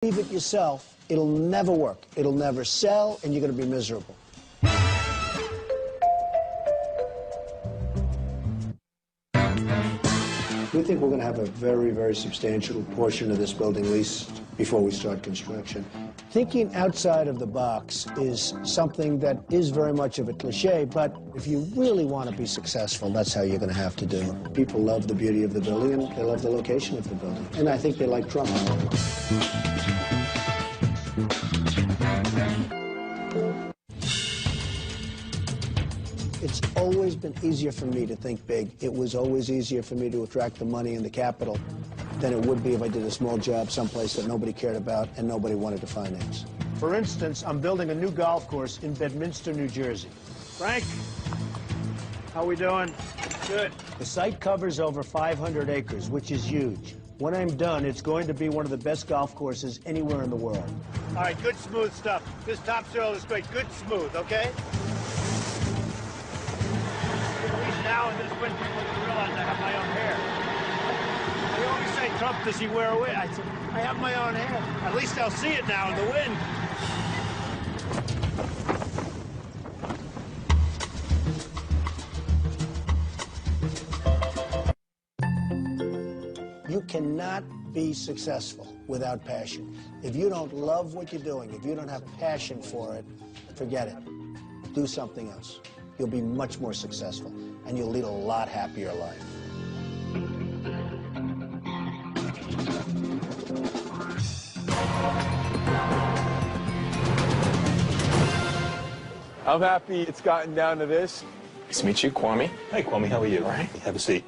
Leave it yourself, it'll never work. It'll never sell, and you're going to be miserable. We think we're going to have a very, very substantial portion of this building leased before we start construction. Thinking outside of the box is something that is very much of a cliche, but if you really want to be successful, that's how you're going to have to do it. People love the beauty of the building, and they love the location of the building. And I think they like Trump. It's always been easier for me to think big. It was always easier for me to attract the money and the capital than it would be if I did a small job someplace that nobody cared about and nobody wanted to finance. For instance, I'm building a new golf course in Bedminster, New Jersey. Frank, how we doing? Good. The site covers over 500 acres, which is huge. When I'm done, it's going to be one of the best golf courses anywhere in the world. All right, good smooth stuff. This topsoil is great. Good smooth, okay? Now in this winter, people realize I have my own hair. They always say, Trump, does he wear a wig? I said, I have my own hair. At least I'll see it now in the wind. You cannot be successful without passion. If you don't love what you're doing, if you don't have passion for it, forget it. Do something else. You'll be much more successful, and you'll lead a lot happier life. I'm happy it's gotten down to this. Nice to meet you, Kwame. Hi, Kwame. How are you? All right. Have a seat.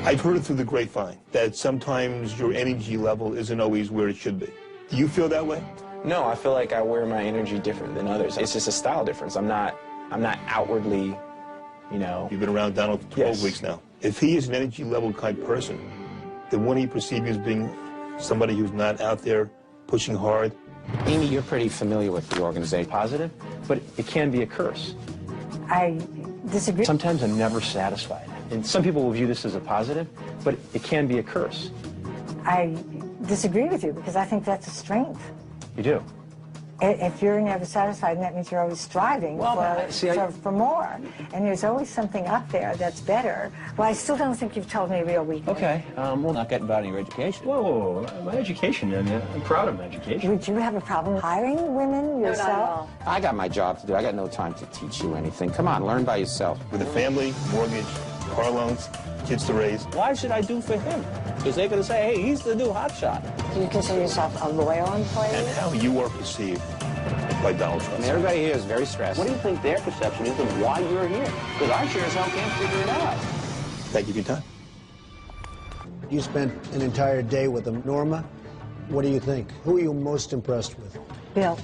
I've heard it through the grapevine that sometimes your energy level isn't always where it should be. Do you feel that way? No, I feel like I wear my energy different than others. It's just a style difference. I'm not outwardly, you know. You've been around Donald for 12 weeks now. If he is an energy level type person, then wouldn't he perceive you as being somebody who's not out there pushing hard? Amy, you're pretty familiar with the organization. Positive, but it can be a curse. I disagree. Sometimes I'm never satisfied. And some people will view this as a positive, but it can be a curse. I disagree with you because I think that's a strength. You do? If you're never satisfied, that means you're always striving for more. And there's always something up there that's better. Well, I still don't think you've told me a real weakness. Okay, Well, not getting about your education. whoa, my education, I'm proud of my education. Would you have a problem hiring women yourself? No, not at all. I got my job to do. I got no time to teach you anything. Come on, learn by yourself. With a family, mortgage, car loans, kids to raise. Why should I do for him? Because they're going to say, hey, he's the new hotshot. Do you consider yourself a loyal employee? And how you are perceived by Donald Trump. And everybody here is very stressed. What do you think their perception is of why you're here? Because I sure as hell can't figure it out. Thank you for your time. You spent an entire day with him. Norma, what do you think? Who are you most impressed with? Bill,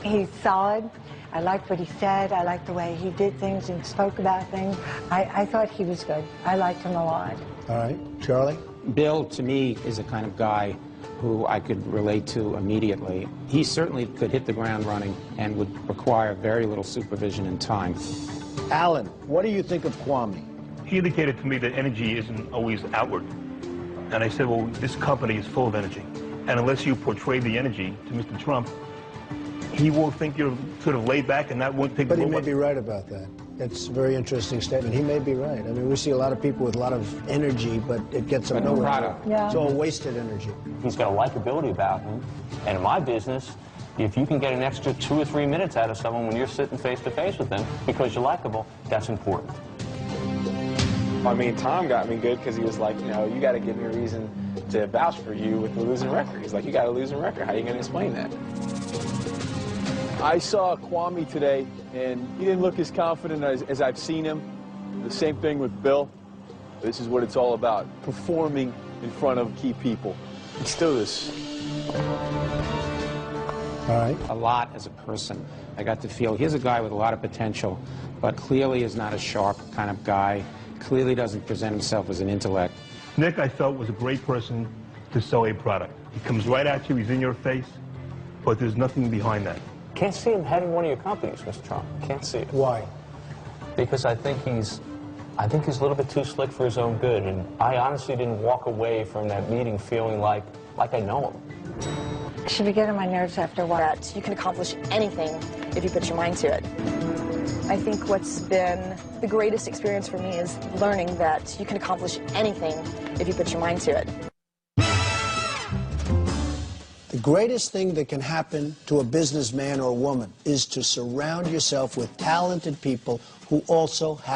he's solid. I liked what he said. I liked the way he did things and spoke about things. I thought he was good. I liked him a lot. All right. Charlie? Bill, to me, is the kind of guy who I could relate to immediately. He certainly could hit the ground running and would require very little supervision and time. Alan, what do you think of Kwame? He indicated to me that energy isn't always outward. And I said, well, this company is full of energy. And unless you portray the energy to Mr. Trump, he will think you're sort of laid back and that won't take. But he may be right about that. That's a very interesting statement. He may be right. I mean, we see a lot of people with a lot of energy, but it gets them nowhere. Product. Yeah. It's all wasted energy. He's got a likability about him. And in my business, if you can get an extra 2 or 3 minutes out of someone when you're sitting face to face with them because you're likable, that's important. I mean, Tom got me good because he was like, you know, you got to give me a reason to vouch for you with the losing record. He's like, you got a losing record. How are you going to explain that? I saw Kwame today, and he didn't look as confident as I've seen him. The same thing with Bill. This is what it's all about, performing in front of key people. Let's do this. All right. A lot as a person. I got to feel here's a guy with a lot of potential, but clearly is not a sharp kind of guy. Clearly doesn't present himself as an intellect. Nick, I felt, was a great person to sell a product. He comes right at you, he's in your face, but there's nothing behind that. Can't see him heading one of your companies, Mr. Trump. Can't see it. Why? Because I think he's a little bit too slick for his own good, and I honestly didn't walk away from that meeting feeling like I know him. Should be getting on my nerves after a while. That you can accomplish anything if you put your mind to it. I think what's been the greatest experience for me is learning that you can accomplish anything if you put your mind to it. The greatest thing that can happen to a businessman or woman is to surround yourself with talented people who also happen